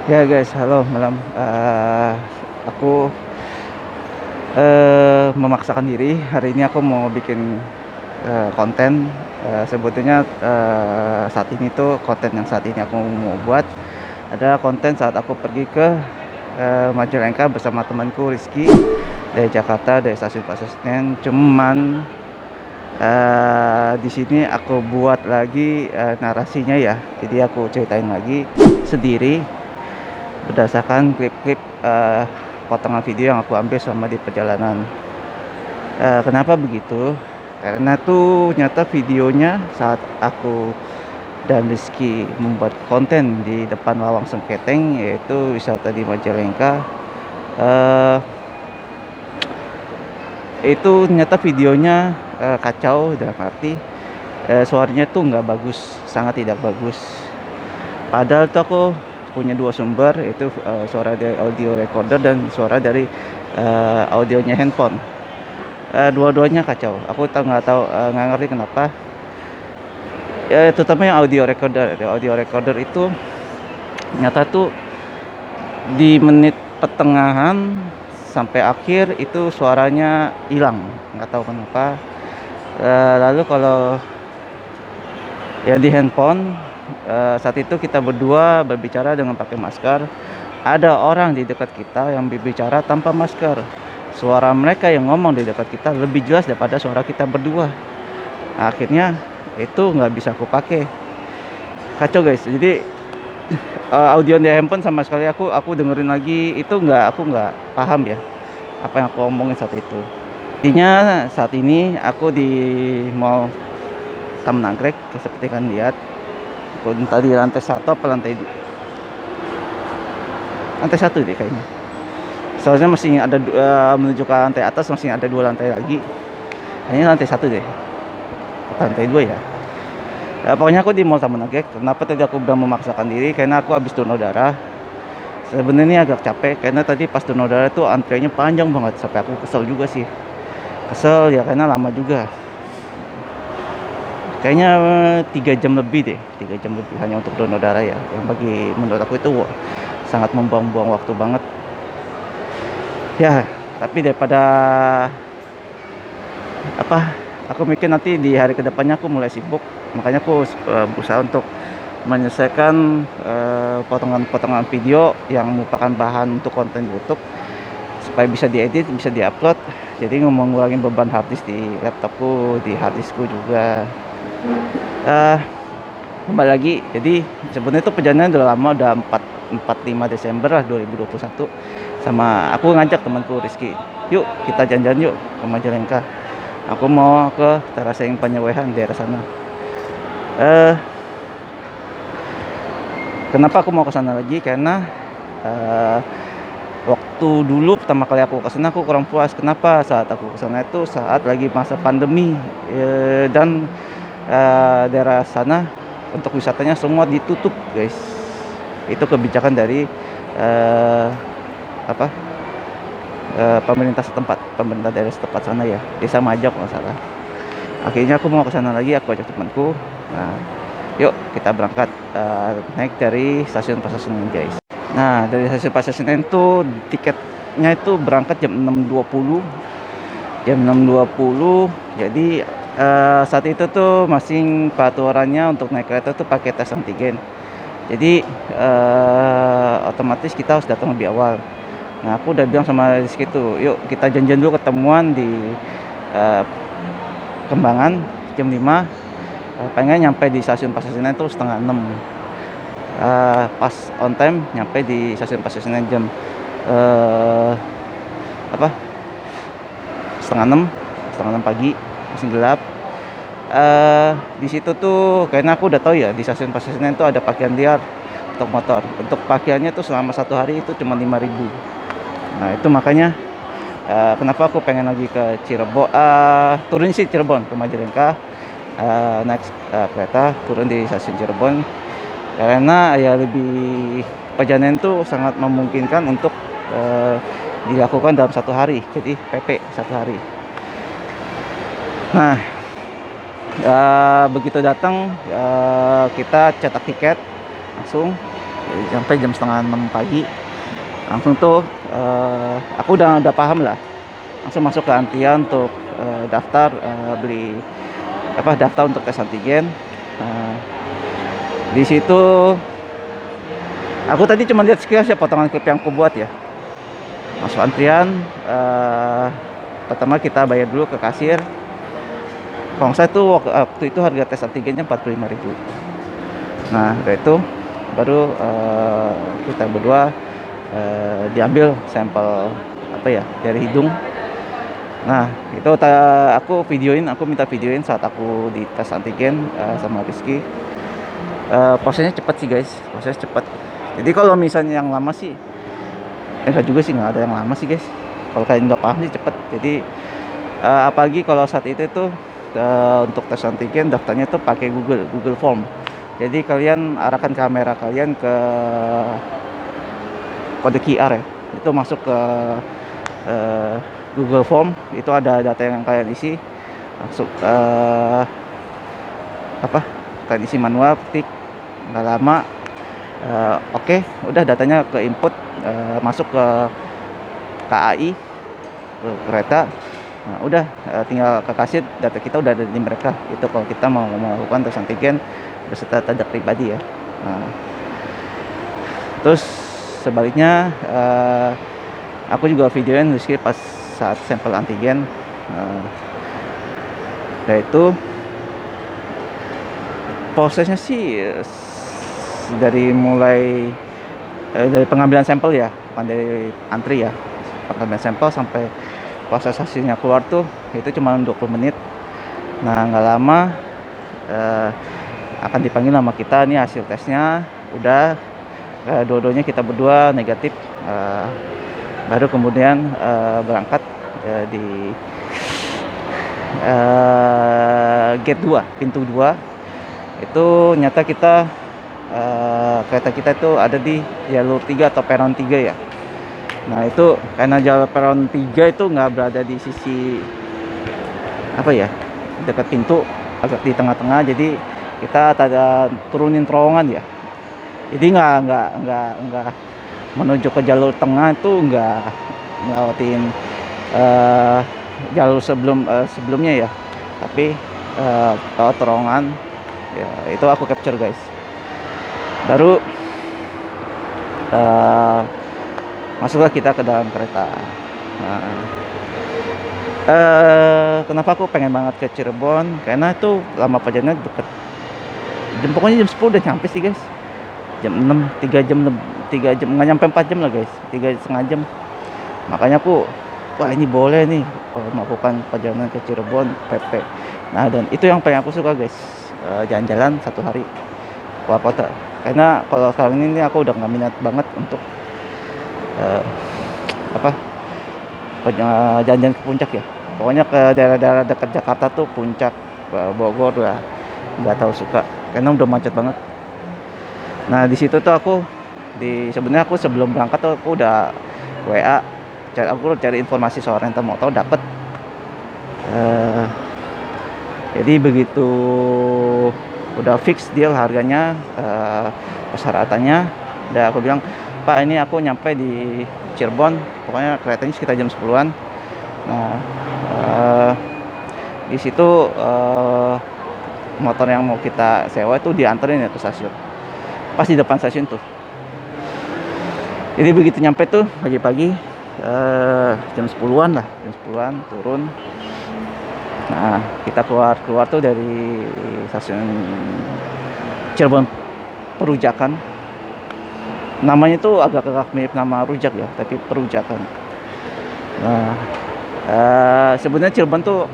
Ya guys, halo malam. Aku memaksakan diri hari ini aku mau bikin konten. Sebetulnya saat ini tuh konten yang saat ini aku mau buat adalah konten saat aku pergi ke Majalengka bersama temanku Rizky dari Jakarta, dari stasiun Pasar Senen. Cuman di sini aku buat lagi narasinya ya. Jadi aku ceritain lagi sendiri berdasarkan klip-klip potongan video yang aku ambil selama di perjalanan. Kenapa begitu? Karena tuh nyata videonya saat aku dan Rizky membuat konten di depan Lawang Sengketeng, yaitu wisata di Majalengka. eh, itu nyata videonya kacau dalam arti suaranya tuh nggak bagus, sangat tidak bagus. Padahal tuh aku punya dua sumber, yaitu suara dari audio recorder dan suara dari audionya handphone. Dua-duanya kacau. Aku nggak ngerti kenapa. Ya, terutama yang audio recorder. Audio recorder itu nyata tuh di menit pertengahan sampai akhir itu suaranya hilang. Nggak tahu kenapa. Lalu kalau ya di handphone saat itu kita berdua berbicara dengan pakai masker. Ada orang di dekat kita yang berbicara tanpa masker. Suara mereka yang ngomong di dekat kita lebih jelas daripada suara kita berdua. Akhirnya itu nggak bisa aku pakai. Kacau guys. Jadi audio di handphone sama sekali aku dengerin lagi itu aku nggak paham ya apa yang aku omongin saat itu. Intinya saat ini aku di mall Taman Anggrek seperti kan lihat. Aku tadi lantai satu apa lantai satu deh kayaknya. Soalnya masih ada menuju ke lantai atas masih ada dua lantai lagi. Ini lantai satu deh, lantai dua ya. Pokoknya aku di Mall Taman Anggrek. Kenapa tadi aku bilang memaksakan diri? Karena aku habis donor darah. Sebenarnya agak capek karena tadi pas donor darah tuh antriannya panjang banget sampai aku kesel juga sih. Kesel ya karena lama juga. Kayaknya 3 jam lebih deh, 3 jam lebih hanya untuk donor darah ya. Yang bagi menurut aku itu sangat membuang-buang waktu banget. Ya, tapi daripada apa aku mikir nanti di hari kedepannya aku mulai sibuk, makanya aku berusaha untuk menyelesaikan potongan-potongan video yang merupakan bahan untuk konten YouTube supaya bisa diedit, bisa diupload. Jadi ngurangin beban harddisk di laptopku, di harddiskku juga. eh Kembali lagi, jadi sebenarnya itu perjalanan udah lama, udah 5 Desember lah 2021. Sama aku ngajak temanku Rizky, yuk kita jalan-jalan yuk ke Majalengka. Aku mau ke Teraseng Panyawehan daerah sana. eh Kenapa aku mau ke sana lagi? Karena eh waktu dulu pertama kali aku ke sana aku kurang puas. Kenapa? Saat aku ke sana itu saat lagi masa pandemi, dan daerah sana untuk wisatanya semua ditutup, guys. Itu kebijakan dari eh, apa? Pemerintah setempat, pemerintah daerah setempat sana ya, Desa Majak kalau nggak salah. Akhirnya aku mau ke sana lagi, aku ajak temanku. Nah, yuk kita berangkat naik dari stasiun Pasar Senen, guys. Nah, dari stasiun Pasar Senen tuh tiketnya itu berangkat jam 6.20. Jam 6.20. Jadi saat itu tuh masing peraturannya untuk naik kereta tuh pakai tes antigen. Jadi otomatis kita harus datang lebih awal. Nah, aku udah bilang sama Rizky tuh, yuk kita janjian dulu ketemuan di eh, Kembangan jam 5. Pengen nyampe di stasiun Pasar Senen tuh setengah 6. Pas on time nyampe di stasiun Pasar Senen jam eh, apa setengah enam pagi, masih gelap. Di situ tuh karena aku udah tahu ya di stasiun Pasar Senen tuh ada parkiran liar untuk motor. Untuk parkirannya tuh selama satu hari itu cuma 5.000. Nah itu makanya kenapa aku pengen lagi ke Cirebon, turun sih Cirebon ke Majalengka, naik kereta turun di stasiun Cirebon karena ya lebih perjalanan itu sangat memungkinkan untuk dilakukan dalam satu hari, jadi PP satu hari. Nah begitu datang kita cetak tiket langsung. sampai jam setengah 6 pagi. Langsung tuh aku udah paham lah, langsung masuk ke antrian untuk daftar, beli daftar untuk tes antigen. Di situ aku tadi cuma lihat sekilas ya, potongan klip yang aku buat ya. Masuk antrian, pertama kita bayar dulu ke kasir. Kalau saya tuh waktu itu harga tes antigennya 45.000. Nah dari itu baru kita berdua diambil sampel dari hidung. Nah itu aku minta videoin saat aku di tes antigen sama Rizky. Prosesnya cepat sih guys, proses cepat. Jadi kalau misalnya yang lama sih enggak juga sih, nggak ada yang lama sih guys. Kalau kalian nggak paham sih cepet. Jadi apalagi kalau saat itu tuh untuk tes antigen daftarnya tuh pakai Google Form. Jadi kalian arahkan kamera kalian ke kode QR ya, itu masuk ke Google Form, itu ada data yang kalian isi, masuk kalian isi manual, ketik, nggak lama. Oke, udah datanya ke input, masuk ke KAI, ke kereta. Nah, udah tinggal ke kasir, data kita udah ada di mereka. Itu kalau kita mau melakukan tes antigen beserta data pribadi ya. Nah, terus sebaliknya aku juga videoin Rizky pas saat sampel antigen. Yaitu prosesnya sih dari mulai dari pengambilan sampel ya, bukan dari antri ya. Pengambilan sampel sampai proses hasilnya keluar tuh itu cuma 20 menit. Nah nggak lama akan dipanggil nama kita, nih hasil tesnya udah, dua-duanya kita berdua negatif. Baru kemudian berangkat di gate 2, pintu 2. Itu nyata kita kereta kita itu ada di jalur 3 atau peron 3 ya. Nah itu karena jalur peron 3 itu nggak berada di sisi dekat pintu, agak di tengah-tengah. Jadi kita ada turunin terowongan ya. Jadi nggak menuju ke jalur tengah, itu nggak ngelawatin jalur sebelumnya ya. Tapi terowongan ya, itu aku capture guys. Baru masuklah kita ke dalam kereta. Nah, kenapa aku pengen banget ke Cirebon? Karena itu lama perjalanan deket. Pokoknya jam 10 udah nyampe sih guys. Jam 6, 3 jam, nggak nyampe 4 jam lah guys, 3,5 jam. Makanya aku, wah ini boleh nih melakukan perjalanan ke Cirebon PP. Nah dan itu yang paling aku suka guys, jalan-jalan satu hari keluar kota. Karena kalau sekarang ini aku udah nggak minat banget untuk jalan-jalan ke puncak ya. Pokoknya ke daerah-daerah dekat Jakarta tuh, puncak, Bogor lah, nggak tahu suka karena udah macet banget. Nah di situ tuh sebenarnya aku sebelum berangkat tuh aku udah WA, aku cari informasi soal rental motor, dapet. Jadi begitu udah fix deal harganya, persyaratannya, udah aku bilang, Pak ini aku nyampe di Cirebon, pokoknya keretanya sekitar jam 10-an. Nah di situ motor yang mau kita sewa itu dianterin ya ke stasiun, pas di depan stasiun tuh. Jadi begitu nyampe tuh pagi-pagi, jam 10-an lah, jam 10-an turun. Nah kita keluar tuh dari stasiun Cirebon Perujakan. Namanya tuh agak mirip nama rujak ya, tapi Perujakan. Nah sebenarnya Cirebon tuh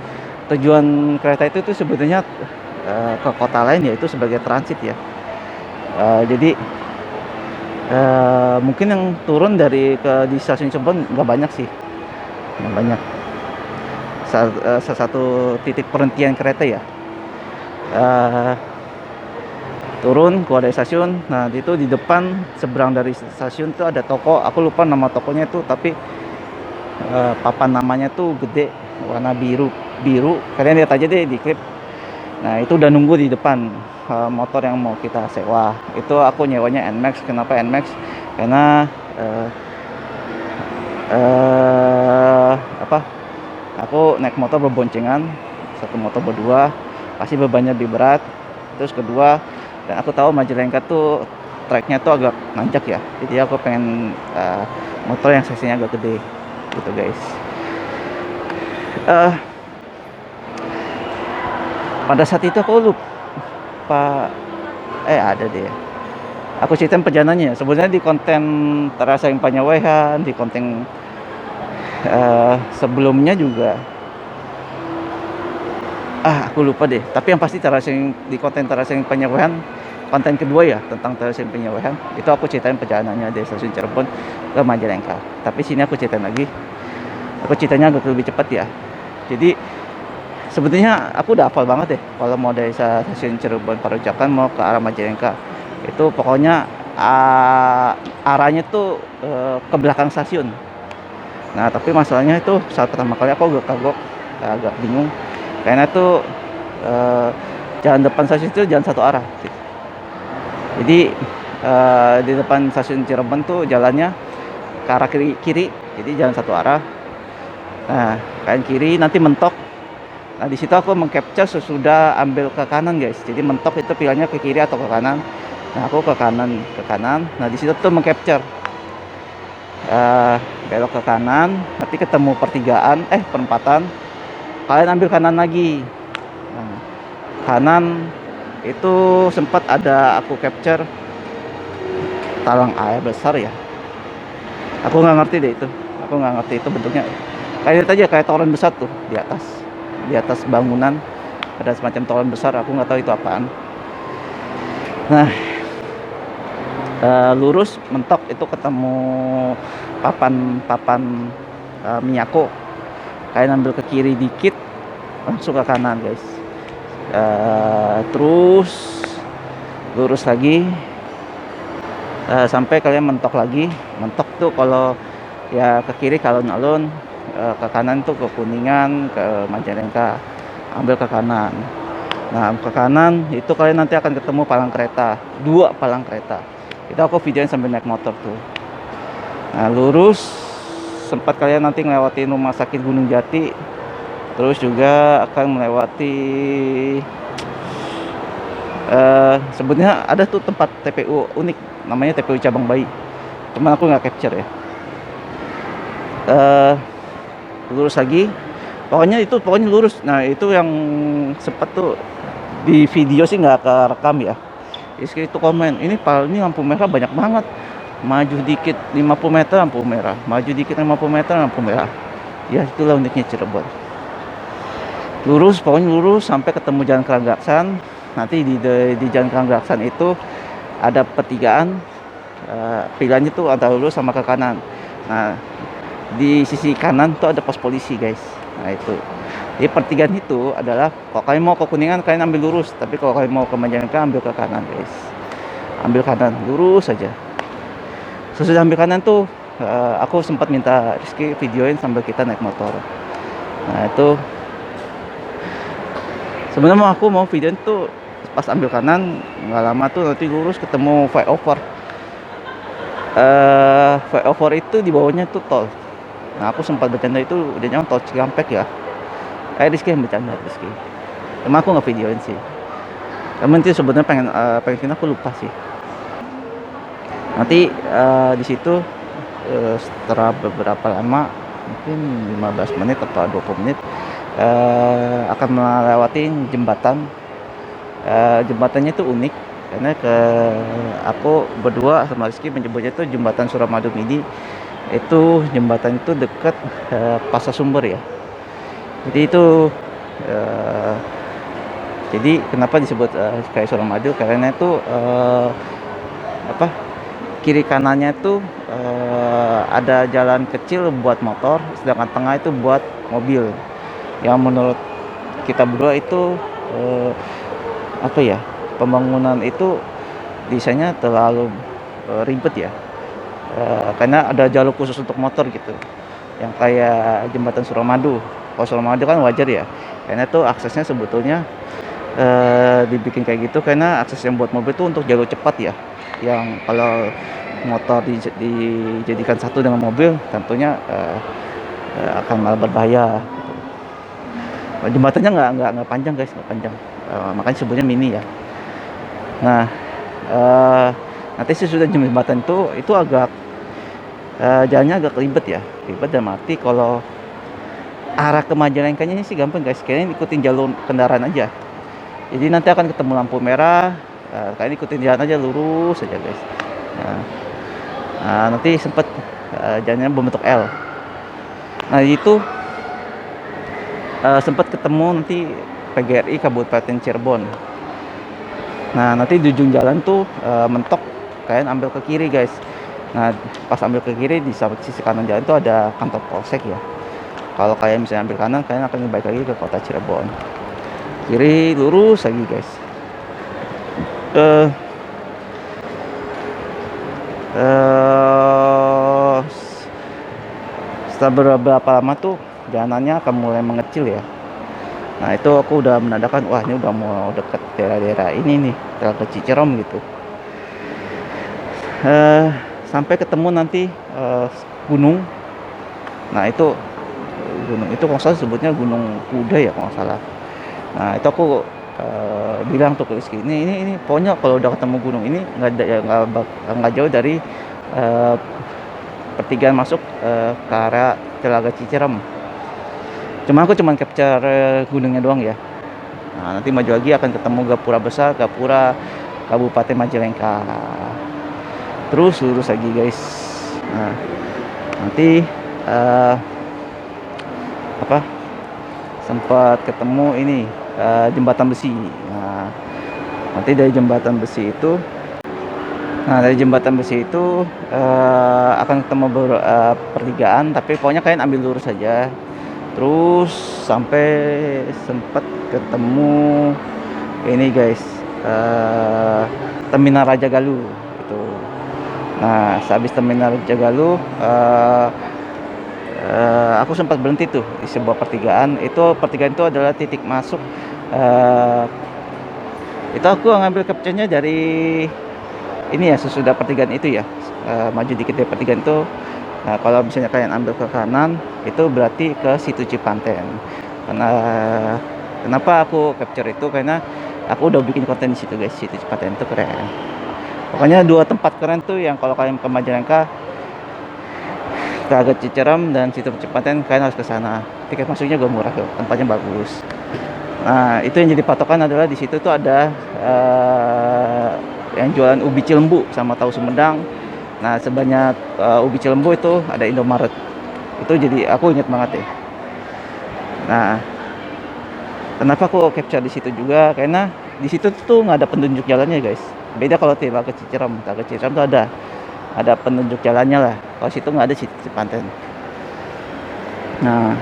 tujuan kereta itu tuh sebetulnya ke kota lain, yaitu sebagai transit ya. Jadi mungkin yang turun di stasiun Cirebon nggak banyak sih, nggak banyak. Salah satu titik perhentian kereta ya. Turun keluar dari stasiun. Nah itu di depan seberang dari stasiun tuh ada toko, aku lupa nama tokonya tuh, tapi papan namanya tuh gede, warna biru. Kalian lihat aja deh di klip. Nah itu udah nunggu di depan motor yang mau kita sewa. Itu aku nyewanya NMAX. Kenapa NMAX? Karena apa? Aku naik motor berboncengan, satu motor berdua, pasti bebannya lebih berat. Terus kedua, dan aku tahu Majalengka tuh treknya tuh agak nanjak ya. Jadi aku pengen motor yang seksinya agak gede, gitu guys. Pada saat itu aku lupa, ada deh. Aku ceritain perjalanannya. Sebenarnya di konten terasa yang penyawehan, di konten sebelumnya juga. Aku lupa deh. Tapi yang pasti di konten terasa yang penyawehan, konten kedua ya tentang terasa yang penyawehan, itu aku ceritain perjalanannya dari stasiun Cirebon ke Majalengka. Tapi sini aku ceritain lagi. Aku ceritanya agak lebih cepat ya. Jadi sebetulnya aku udah hafal banget deh kalau mau dari stasiun Cirebon Paracakan mau ke arah Majalengka. Itu pokoknya arahnya tuh ke belakang stasiun. Nah tapi masalahnya itu saat pertama kali aku agak bingung karena tuh jalan depan stasiun itu jalan satu arah. Jadi di depan stasiun Cirebon tuh jalannya ke arah kiri, jadi jalan satu arah. Nah kanan kiri nanti mentok. Nah di situ aku mengcapture sesudah ambil ke kanan guys. Jadi mentok itu pilihannya ke kiri atau ke kanan. Nah aku ke kanan. Nah di situ tuh mengcapture belok ke kanan, nanti ketemu perempatan. Kalian ambil kanan lagi. Nah, kanan itu sempat ada aku capture talang air besar ya. Aku nggak ngerti deh itu. Aku nggak ngerti itu bentuknya. Kayak toren besar tuh di atas bangunan ada semacam toren besar. Aku nggak tahu itu apaan. Nah lurus mentok itu ketemu papan Miyako. Kalian ambil ke kiri dikit langsung ke kanan guys. Terus lurus lagi sampai kalian mentok lagi. Mentok tuh kalau ya ke kiri kalau alun-alun, ke kanan tuh ke Kuningan, ke Majalengka. Ambil ke kanan. Nah ke kanan itu kalian nanti akan ketemu palang kereta, 2 palang kereta. Itu aku videoin sambil naik motor tuh. Nah lurus sempat kalian nanti ngelewatin rumah sakit Gunung Jati, terus juga akan melewati sebenarnya ada tuh tempat TPU unik namanya TPU Cabang Bayi, cuman aku nggak capture ya. Lurus lagi pokoknya lurus. Nah itu yang sempat tuh di video sih nggak kerekam ya. Itu komen ini lampu merah banyak banget, maju dikit 50 meter lampu merah, maju dikit 50 meter lampu merah. Ya itulah uniknya Cirebon. Pokoknya lurus sampai ketemu Jalan Keranggasan. Nanti di Jalan Keranggasan itu ada pertigaan, pilihannya tuh antara lurus sama ke kanan. Nah di sisi kanan tuh ada pos polisi guys. Nah itu di pertigaan itu adalah kalau kalian mau ke Kuningan kalian ambil lurus, tapi kalau kalian mau ke Majalengka ambil ke kanan guys. Ambil kanan lurus saja. Sesudah ambil kanan tuh aku sempat minta Rizky videoin sambil kita naik motor. Nah itu sebenarnya aku mau videoin tuh pas ambil kanan, nggak lama tuh nanti lurus ketemu flyover. Flyover itu di bawahnya tuh tol. Nah aku sempat bercanda itu udah nyampe tol Cikampek ya. Rizky yang bercanda Rizky. Emang aku nggak videoin sih. Temen sih sebenarnya pengen aku lupa sih. Nanti di situ setelah beberapa lama, mungkin 15 menit atau 20 menit akan melewati jembatan. Jembatannya itu unik karena aku berdua sama Rizky menyebutnya itu jembatan Suramadu Midi. Itu jembatan itu dekat Pasar Sumber ya. Jadi itu jadi kenapa disebut kayak Suramadu karena itu kiri kanannya itu ada jalan kecil buat motor, sedangkan tengah itu buat mobil. Yang menurut kita berdua itu pembangunan itu desainnya terlalu ribet ya. Karena ada jalur khusus untuk motor gitu, yang kayak jembatan Suramadu. Kalau Suramadu kan wajar ya, karena itu aksesnya sebetulnya dibikin kayak gitu karena akses yang buat mobil itu untuk jalur cepat ya. Yang kalau motor dijadikan satu dengan mobil tentunya akan malah berbahaya. Jembatannya nggak panjang guys, nggak panjang. Makanya sebutnya mini ya. Nah, nanti sesudah jembatan itu agak jalannya agak ribet ya. Ribet dan mati kalau arah ke Majalengkanya sih gampang guys. Kayaknya ikutin jalur kendaraan aja. Jadi nanti akan ketemu lampu merah. Kalian ikutin jalan aja lurus aja guys. Nanti sempat jalannya berbentuk L. Nah itu sempat ketemu nanti PGRI Kabupaten Cirebon. Nah nanti di ujung jalan tuh mentok, kalian ambil ke kiri guys. Nah pas ambil ke kiri di sisi kanan jalan tuh ada kantor polsek ya. Kalau kalian misalnya ambil kanan, kalian akan balik lagi ke kota Cirebon. Kiri lurus lagi guys. Setelah beberapa lama tuh jalanannya akan mulai mengecil ya. Nah itu aku udah menandakan, wah ini udah mau deket daerah-daerah ini nih, Telaga Cicerem gitu. Sampai ketemu nanti gunung. Nah itu gunung itu kalau salah sebutnya Gunung Kuda ya kalau nggak salah. Nah itu aku bilang tuh ke Rizky, ini pokoknya kalau udah ketemu gunung ini nggak jauh dari pertigaan masuk ke arah Telaga Cicerem. Aku cuman capture gunungnya doang ya. Nah nanti maju lagi akan ketemu Gapura Besar, Gapura Kabupaten Majalengka. Terus lurus lagi guys. Nah nanti sempat ketemu ini jembatan besi. Nah nanti dari jembatan besi itu akan ketemu pertigaan, tapi pokoknya kalian ambil lurus saja terus sampai sempat ketemu ini guys, Terminal Rajagaluh itu. Nah sehabis Terminal Rajagaluh aku sempat berhenti tuh di sebuah pertigaan. Pertigaan itu adalah titik masuk. Itu aku ngambil capture-nya dari ini ya, sesudah pertigaan itu ya. Maju dikit dari pertigaan itu. Nah kalau misalnya kalian ambil ke kanan itu berarti ke situ Cipanten. Kenapa aku capture itu, karena aku udah bikin konten di situ guys. Situ Cipanten itu keren. Pokoknya 2 tempat keren tuh yang kalau kalian ke Majalengka, Telaga Cicerem dan situ Cipanten, kalian harus ke sana. Tiket masuknya juga murah loh, tempatnya bagus. Nah itu yang jadi patokan adalah di situ tuh ada yang jualan ubi cilembu sama tahu Sumedang. Nah sebanyak ubi cilembu itu ada Indomaret. Itu jadi aku ingat banget ya. Nah kenapa aku capture di situ juga, karena di situ tuh nggak ada penunjuk jalannya guys. Beda kalau Telaga Cicerem. Telaga Cicerem tuh ada penunjuk jalannya lah. Kalau situ nggak ada, situ Cipanten. Nah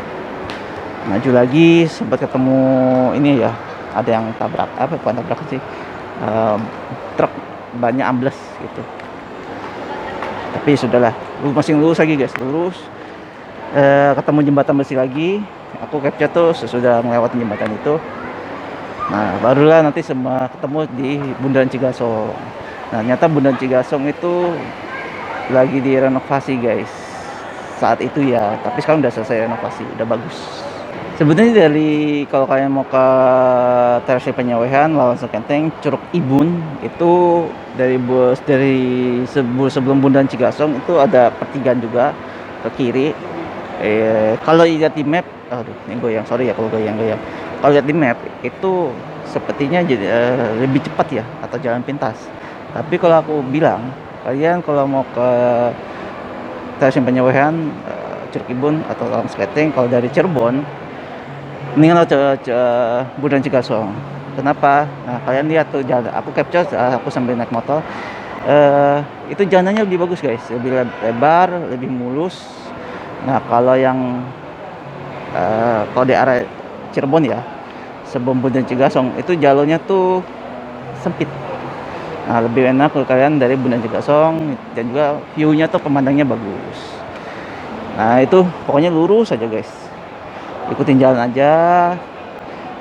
maju lagi sempat ketemu ini ya, ada yang tabrak, bukan tabrak sih, truk banyak ambles gitu. Tapi sudahlah, masih lurus lagi guys, lurus. Ketemu jembatan besi lagi. Aku capture tuh sesudah melewati jembatan itu. Nah barulah nanti semua ketemu di Bundaran Cigasong. Nah ternyata Bundaran Cigasong itu lagi direnovasi guys saat itu ya, tapi sekarang udah selesai renovasi, udah bagus. Sebenarnya dari kalau kalian mau ke Terasi Penyewehan lawan Sekenteng, Curug Ibun itu dari sebelum Bundaran Cigasong itu ada pertigaan juga ke kiri. Kalau lihat di map, aduh ini goyang, sorry ya kalau goyang. Kalau lihat di map itu sepertinya jadi lebih cepat ya, atau jalan pintas. Tapi kalau aku bilang, kalian kalau mau ke Terasi Penyewehan, Curug Ibun atau lawan Sekenteng, kalau dari Cirebon mendingan lo Bundaran Cigasong. Kenapa? Nah kalian lihat tuh jalan, aku capture, aku sambil naik motor. Itu jalanannya lebih bagus guys, lebih lebar, lebih mulus. Nah kalau yang kalau di arah Cirebon ya, sebelum Bundaran Cigasong itu jalurnya tuh sempit. Nah lebih enak kalau kalian dari Bundaran Cigasong, dan juga view-nya tuh pemandangnya bagus. Nah itu pokoknya lurus aja guys, ikutin jalan aja.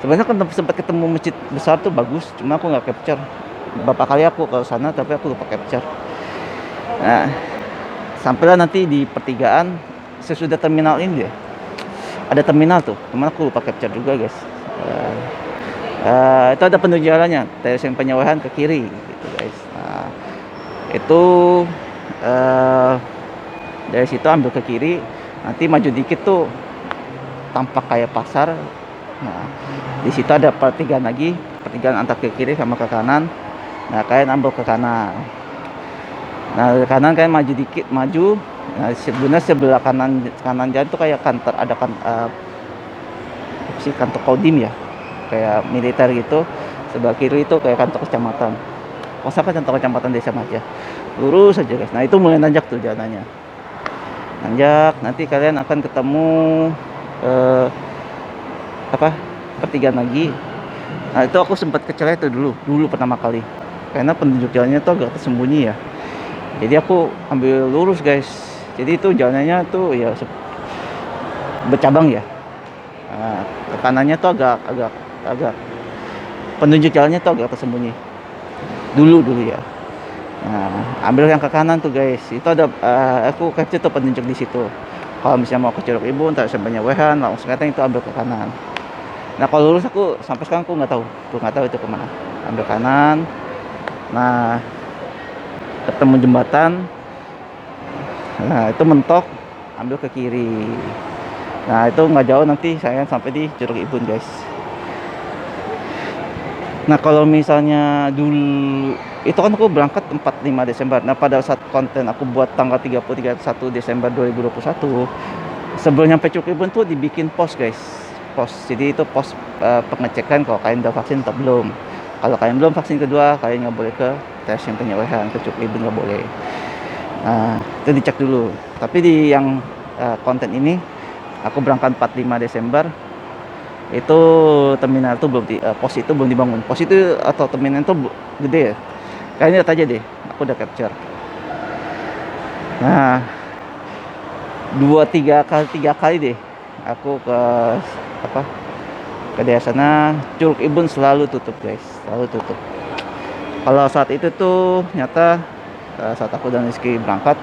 Sebenarnya kan sempat ketemu masjid besar tuh bagus, cuma aku nggak capture. Beberapa kali aku ke sana tapi aku lupa capture. Nah, sampailah nanti di pertigaan sesudah terminal ini deh. Ada terminal tuh, cuman aku lupa capture juga guys. Eh, itu ada penunjuk jalannya dari Penyewahan ke kiri gitu guys. Nah, itu eh, dari situ ambil ke kiri, nanti maju dikit tuh tampak kayak pasar. Nah, di situ ada pertigaan lagi, pertigaan antar ke kiri sama ke kanan. Nah, kalian ambil ke kanan. Nah, ke kanan kalian maju dikit, maju. Nah, sebenarnya sebelah kanan kanan jalan tuh kayak kantor, ada kan kantor Kodim ya, kayak militer gitu. Sebelah kiri itu kayak kantor kecamatan. Masa kan kantor kecamatan desa aja. Lurus aja guys. Nah, itu mulai nanjak tuh jalannya. Nanjak, nanti kalian akan ketemu eh, apa? Pertigaan lagi. Nah, itu aku sempat kecele itu dulu pertama kali. Karena penunjuk jalannya tuh agak tersembunyi ya. Jadi aku ambil lurus guys. Jadi itu jalannya tuh ya bercabang ya. Nah, ke kanannya tuh agak penunjuk jalannya tuh agak tersembunyi. Dulu ya. Nah, ambil yang ke kanan tuh guys. Itu ada aku capture tuh penunjuk di situ. Kalau misalnya mau ke Curug Ibu, ntar sampai Penyewahan, langsung itu ambil ke kanan. Nah, kalau lurus aku sampai sekarang aku nggak tahu itu kemana. Ambil kanan. Nah, ketemu jembatan. Nah, itu mentok, ambil ke kiri. Nah, itu nggak jauh nanti saya sampai di Curug Ibun guys. Nah, kalau misalnya dulu itu kan aku berangkat 5 Desember. Nah, pada saat konten aku buat tanggal 31 Desember 2021, sebelum nyampe Curug Ibun tuh dibikin pos guys. Pos. Jadi itu pos pengecekan kalau kalian udah vaksin atau belum. Kalau kalian belum vaksin kedua, kalian nggak boleh ke stasiun Penyewahan, ke Curug Ibun nggak boleh. Nah, itu dicek dulu. Tapi di yang konten ini aku berangkat 45 Desember itu terminal itu belum pos itu belum dibangun. Pos itu atau terminal itu gede ya. Kayaknya lihat aja deh, aku udah capture. Nah, 3 kali deh aku ke apa? Ke daerah sana. Curug Ibun selalu tutup guys, selalu tutup. Kalau saat itu tuh nyata saat aku dan Rizky berangkat,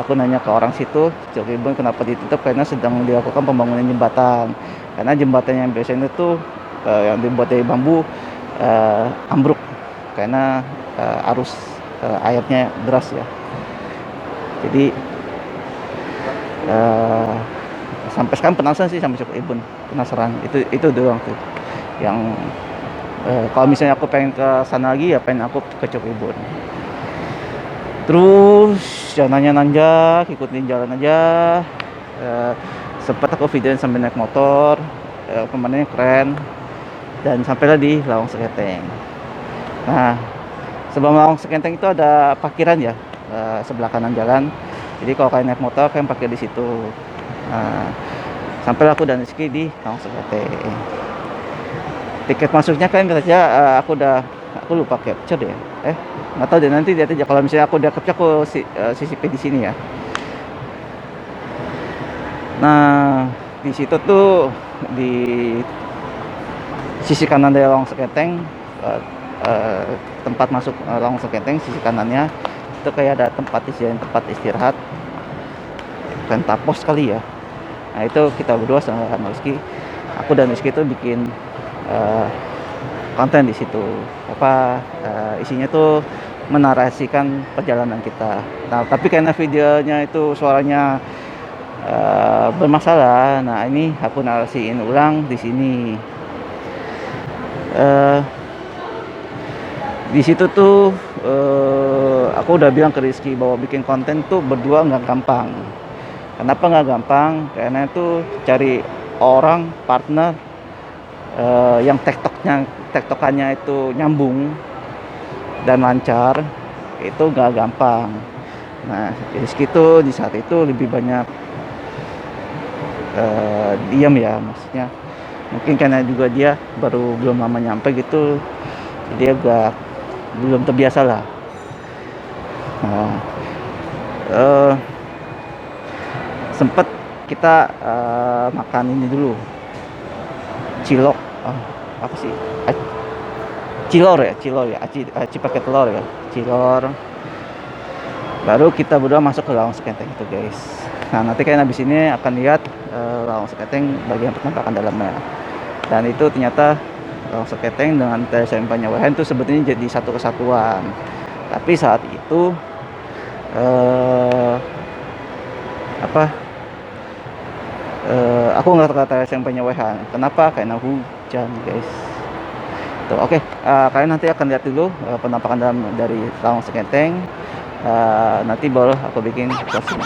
aku nanya ke orang situ, Curug Ibun kenapa ditutup, karena sedang dilakukan pembangunan jembatan. Karena jembatan yang biasanya itu yang dibuat dari bambu ambruk karena arus airnya deras ya. Jadi sampai sekarang penasaran sih sama Curug Ibun, penasaran. Itu doang tuh yang kalau misalnya aku pengen ke sana lagi ya pengen aku ke Curug Ibun. Terus jalannya nanjak, ikutin jalan aja. Sempat aku videoin sambil naik motor, pemandangannya keren, dan sampailah di Lawang Seketeng. Nah, sebelum Lawang Seketeng itu ada parkiran ya, sebelah kanan jalan. Jadi kalau kalian naik motor, kalian parkir di situ. Nah, sampailah aku dan Rizky di Lawang Seketeng. Tiket masuknya kalian lihat aja, aku lupa capture deh. Nggak tahu deh, nanti lihat aja. Kalau misalnya aku udah capture, aku sisipin di sini ya. Nah, di situ tuh di sisi kanan dari Lawang Seketeng, tempat masuk Lawang Seketeng, sisi kanannya itu kayak ada tempat istirahat, pentapos kali ya. Nah, itu kita berdua sama Rizky, aku dan Rizky itu bikin konten di situ. Isinya tuh menarasikan perjalanan kita. Nah, tapi karena videonya itu suaranya bermasalah, nah ini aku narasiin ulang di sini. Di situ tuh aku udah bilang ke Rizky bahwa bikin konten tuh berdua nggak gampang. Kenapa nggak gampang? Karena itu cari orang partner yang tektokannya itu nyambung dan lancar, itu nggak gampang. Nah, Rizky tuh di saat itu lebih banyak diam ya, maksudnya mungkin karena juga dia belum lama nyampe gitu, jadi agak belum terbiasa lah. Nah, sempet kita makan ini dulu, cilok oh, apa sih, cilor ya, aci pakai telur ya, cilor. Baru kita berdua masuk ke lawang sekenteng itu guys. Nah nanti kalian habis ini akan lihat lawang sekenteng bagian penampakan dalamnya. Dan itu ternyata lawang sekenteng dengan TSM Panyawehan itu sebetulnya jadi satu kesatuan. Tapi saat itu apa aku nggak ke TSM Panyawehan. Kenapa? Karena hujan guys. Tuh, oke. Kalian nanti akan lihat dulu penampakan dalam dari lawang sekenteng. Nanti baru aku bikin closing.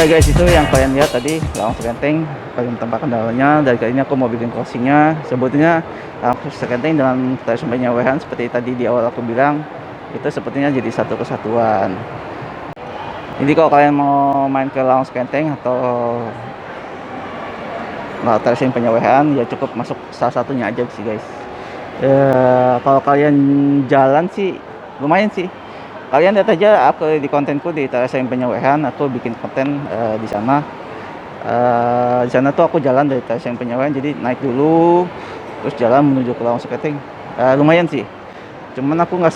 Ya guys, itu yang kalian lihat tadi lawang sekenteng bagian tempat kendalanya. Dari kali ini aku mau bikin closingnya. Sebetulnya lawang sekenteng dengan TSM Panyawehan seperti tadi di awal aku bilang, itu sepertinya jadi satu kesatuan. Jadi kalau kalian mau main ke lawang sekenteng atau TSM Panyawehan, ya cukup masuk salah satunya aja sih guys. Kalau kalian jalan sih lumayan sih. Kalian lihat aja aku di kontenku di TSM Panyawehan, aku bikin konten di sana. Di sana tuh aku jalan dari TSM Panyawehan, jadi naik dulu, terus jalan menuju ke lawang sekenteng. Lumayan sih. Cuman aku nggak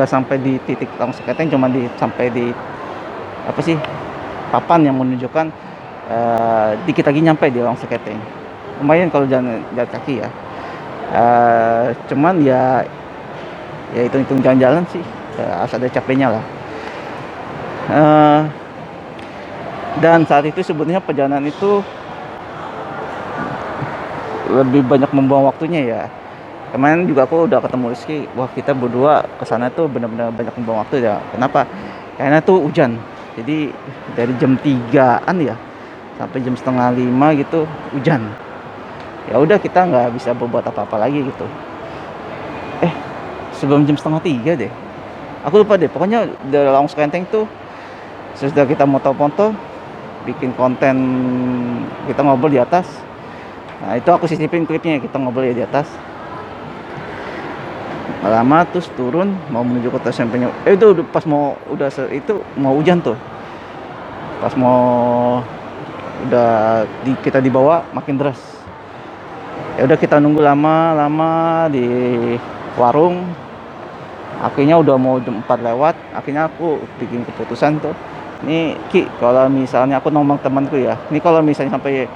sampai di titik lawang sekenteng, cuma sampai di apa sih, papan yang menunjukkan dikit lagi nyampe di lawang sekenteng. Lumayan kalau jalan kaki ya. Cuman ya hitung-hitung jalan-jalan sih. Asal ada capeknya lah. Dan saat itu sebenarnya perjalanan itu lebih banyak membuang waktunya ya. Kemarin juga aku udah ketemu Rizky, wah kita berdua kesana tuh benar-benar banyak membuang waktu ya. Kenapa? Karena tuh hujan. Jadi dari jam 3-an ya sampai jam setengah 5 gitu hujan. Ya udah kita nggak bisa berbuat apa-apa lagi gitu. Sebelum jam setengah 3 deh. Aku lupa deh, pokoknya dari lawang sekenteng tuh sudah kita moto-moto bikin konten, kita ngobrol di atas. Nah itu aku sisipin klipnya, kita ngobrol di atas. Lama terus turun mau menuju kota sampingnya. Itu pas mau itu mau hujan tuh. Pas mau kita dibawa makin deras. Ya udah kita nunggu lama di warung. Akhirnya udah mau jam 4 lewat, akhirnya aku bikin keputusan tuh. Ini Ki, kalau misalnya aku ngomong temanku ya, ini kalau misalnya sampai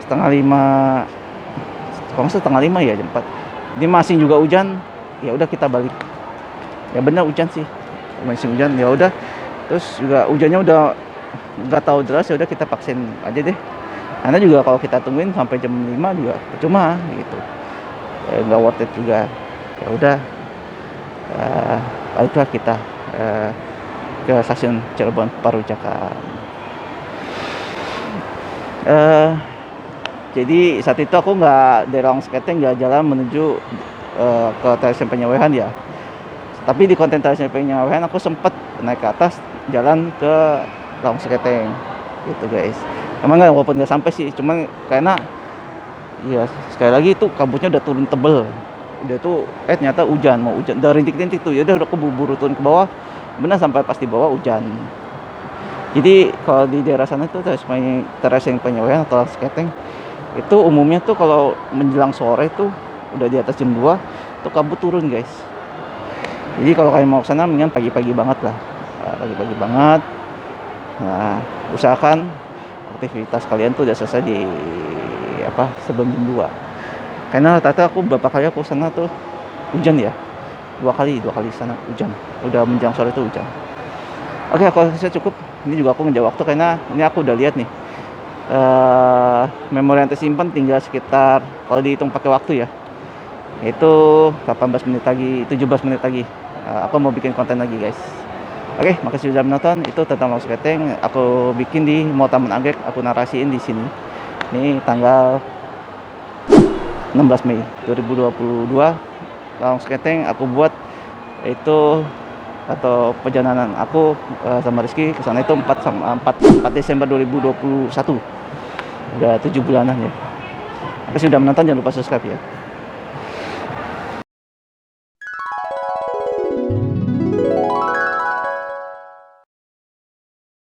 setengah 5, kalau setengah 5 ya jam 4, ini masih juga hujan, ya udah kita balik. Ya benar hujan sih, masih hujan. Ya udah, terus juga hujannya udah nggak tahu deras, ya udah kita paksain aja deh. Karena juga kalau kita tungguin sampai jam 5 juga percuma gitu, nggak worth it juga. Ya udah. Baiklah kita ke stasiun Cirebon Parujakan. Eh, jadi saat itu aku nggak dari Lawang Seketeng nggak jalan menuju ke stasiun Penyewehan ya. Tapi di konten stasiun Penyewehan aku sempet naik ke atas jalan ke Lawang Seketeng gitu guys. Emang nggak, walaupun nggak sampai sih, cuman karena ya sekali lagi itu kabutnya udah turun tebel, udah tuh ternyata hujan, mau hujan dari rintik-rintik tuh, ya udah aku buru-buru turun ke bawah, benar sampai pas di bawah hujan. Jadi kalau di daerah sana tuh Stasiun Penyewehan atau Seketeng itu umumnya tuh kalau menjelang sore tuh udah di atas jam 2 tuh kabut turun guys. Jadi kalau kalian mau ke sana mendingan pagi-pagi banget lah. Pagi-pagi banget. Nah, usahakan aktivitas kalian tuh udah selesai di sebelum jam 2. Karena rata-rata aku beberapa kali aku sana tuh hujan ya. Dua kali sana hujan. Udah menjelang sore tuh hujan. Oke, aku rasa cukup. Ini juga aku ngejar waktu karena ini aku udah lihat nih. Memori yang tersimpan tinggal sekitar, kalau dihitung pakai waktu ya, itu 18 menit lagi, 17 menit lagi. Aku mau bikin konten lagi guys. Oke, makasih sudah menonton. Itu tentang Lawang Seketeng. Aku bikin di Mall Taman Anggrek. Aku narasiin di sini. Ini tanggal 16 Mei 2022. Lawang Seketeng aku buat itu atau perjalanan aku sama Rizky ke sana itu 4 Desember 2021. Udah 7 bulanan ya. Makasih sudah menonton, jangan lupa subscribe ya.